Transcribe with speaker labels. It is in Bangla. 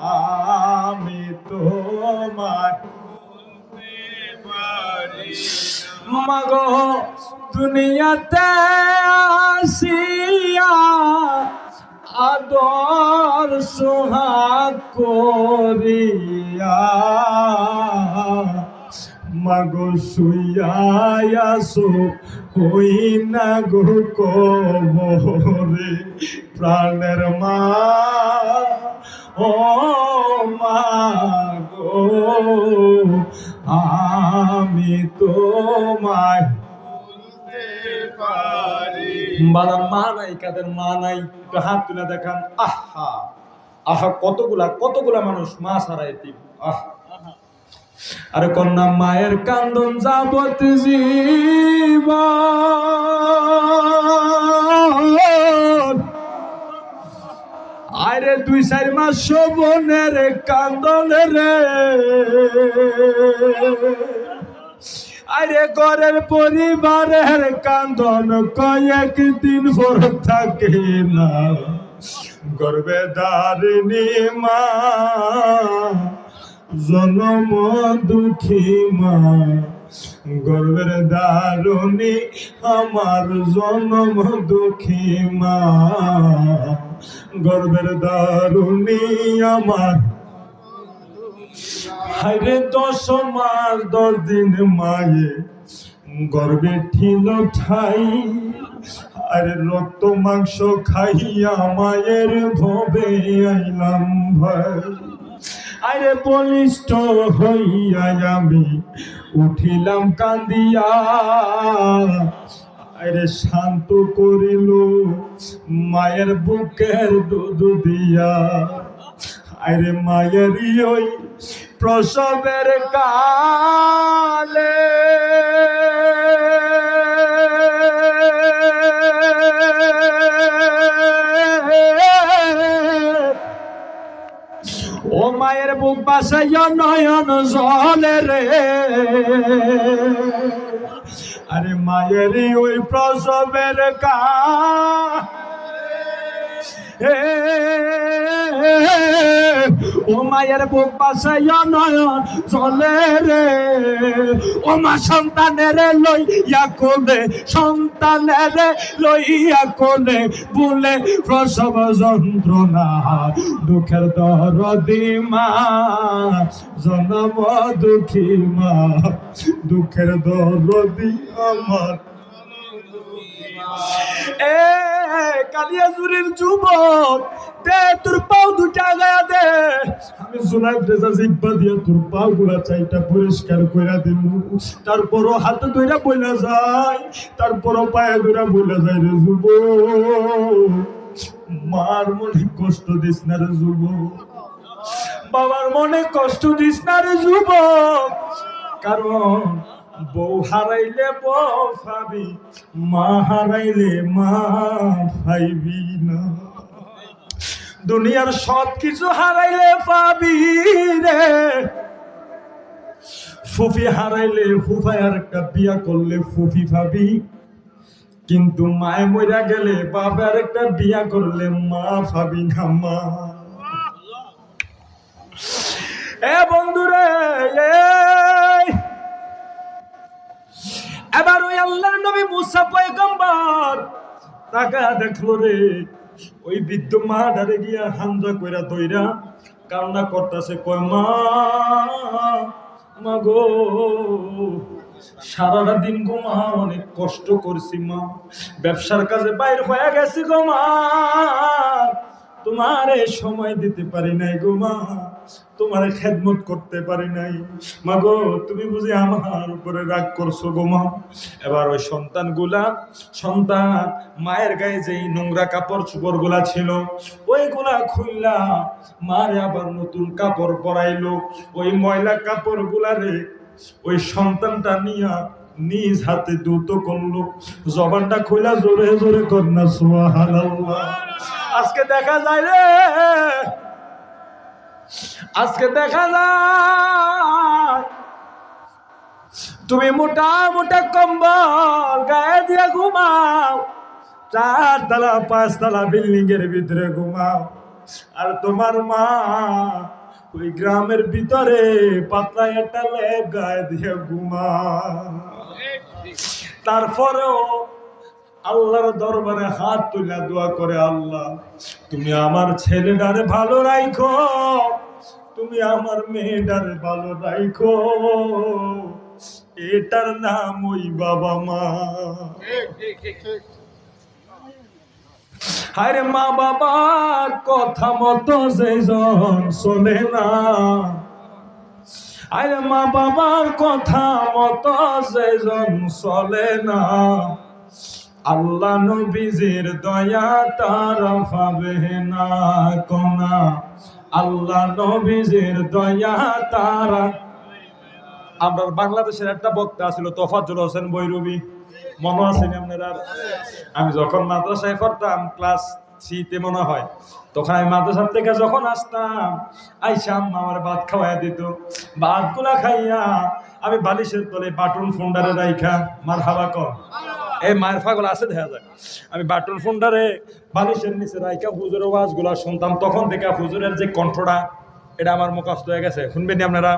Speaker 1: আমি তোমায় মাগো দুনিয়াতে আসিয়া আদর সোহাগ করিয়া মাগো শুইয়াছো হই না গো কবরে প্রাণের মা ও মা গো আমি তোমায় বাবা মা নাই, কাদের মা নাই? একটু হাত তুলে দেখান। আহা আহা, কতগুলা মানুষ মা ছাড়া এতিম। আহ আরে কন্যা মায়ের কান্দন যাবত জীবন, আরে 2-4 মাস শোভনের কান্দন রে, আরে ঘরের পরিবারের কান্দন কয়েকদিন পর থাকে না। গর্বে ধারিণী মা জনম দুঃখী মা, গর্বের দারুণী আমার জনম দুঃখী মা, গর্বের দারুণী আমার। হায়রে 10 মাস 10 দিন মায়ে গর্বে ঠিল ঠাই, আরে রক্ত মাংস খাইয়া মায়ের ভবে আইলাম ভাই। আরে বলিষ্ঠ হইয়া আমি উঠিলাম কান্দিয়া, আরে শান্ত করিল মায়ের বুকের দুধ দিয়া। আরে মায়েরই ওই প্রসবের কালে ও মায়ের বুক বাসাইয়া নয়ন জলে রে, আরে মায়েরই ওই প্রসবের ও মায়ের বুক বাসাইয়া নয়ন জলে রে, ও মা সন্তানের লইয়া কোলে, সন্তানের লইয়া কোলে বলে প্রসব যন্ত্রণা দুঃখের দরদি মা, জনম দুঃখী মা, দুঃখের দরদি আমার। এ কালিয়াজুরির যুবক দে তোর পাও দুটা গায়া দে, আমি জুনাইদ রেজা জিব্বা দিয়া তোর পাও গুলা চাইটা পরিষ্কার কইরা দিমু। তারপরও হাতে ধইরা বইলা যায়, তারপরও পায়ে ধইরা বইলা যায় রে যুবক, মার মনে কষ্ট দিস না রে যুবক, বাবার মনে কষ্ট দিস না রে যুবক, কারণ বউ হারাইলে বউ পাবি, মা হারাইলে মা পাইবি না। দুনিয়ার সব কিছু হারাইলে পাবি রে, ফুফি হারাইলে ফুফায় আর একটা বিয়া করলে ফুফি পাবি, কিন্তু মায় মইরা গেলে বাবার একটা বিয়া করলে মা পাবি না মা। এ বন্ধুরে, এবার ওই আল্লাহর নবী মুসা পয়গম্বর তাকা দেখলো রে, ওই বৃদ্ধ মা ডারে গিয়া হামজা কইরা দইরা কান্না করতেছে, কয় মা মা গো সারাটা দিন গো মা অনেক কষ্ট করছি মা, ব্যবসার কাজে বাইর হয়ে গেছি গো মা, তোমারে সময় দিতে পারি নাই গো মা, তোমারে খেদমত করতে পারি নাই মা গো, তুমি বুঝি আমার উপরে রাগ করছো গো মা। এবার ওই সন্তান মায়ের গায়ে যেই নোংরা কাপড় চোপড় গুলা ছিল ওইগুলা খুললা মারে আবার নতুন কাপড় পরাইলো, ওই ময়লা কাপড় গুলারে ওই সন্তানটা নিয়া নিজ হাতে দ্রুত করলো, জবানটা খুলা জোরে জোরে কন্যা সুবহানাল্লাহ। আজকে দেখা যায় রে, আজকে দেখা যায় তুমি মোটা মোটা কম্বল গায়ে দিয়ে ঘুমাও, 4 তলা 5 তলা বিল্ডিং এর ভিতরে ঘুমাও, আর তোমার মা ওই গ্রামের ভিতরে পাতলা একটা লেপ গায়ে দিয়ে ঘুমা। তারপরেও আল্লাহর দরবারে হাত তুলে দোয়া করে, আল্লাহ তুমি আমার ছেলেটারে ভালো রাখো, তুমি আমার মেয়েটারে ভালো রাখো। এটার নাম ওই বাবা মা। আরে মা বাবার কথা মতো যেজন চলে না, আরে মা বাবার কথা মতো যেজন চলে না, আল্লাহ নবীজির দয়া তারা পাবে না কোনা, আল্লাহ নবীজির দয়া তারা। আমরা বাংলাদেশের একটা বক্তা ছিল তোফাজ্জল হোসেন বৈরবী, মনে আছেন আপনারা? আমি যখন মাদ্রাসায় পড়তাম ক্লাস 3-তে মনে হয়, তখন আমি মাদ্রাসা থেকে যখন আসতাম আইসাম আমার ভাত খাওয়াই দিত। ভাতগুলা খাইয়া আমি বালিশের তলে বাটন ফোন্ডারে রাইখা, মার হাবা কর এই মায়ের ফাগল আছে দেখা যায়, আমি বাটন ফোন্ডারে বালিশের নিচে রাইখা হুজুরের ওয়াজগুলা শুনতাম। তখন থেকে হুজুরের যে কণ্ঠটা এটা আমার মুখস্থ হয়ে গেছে। শুনবেন আপনারা?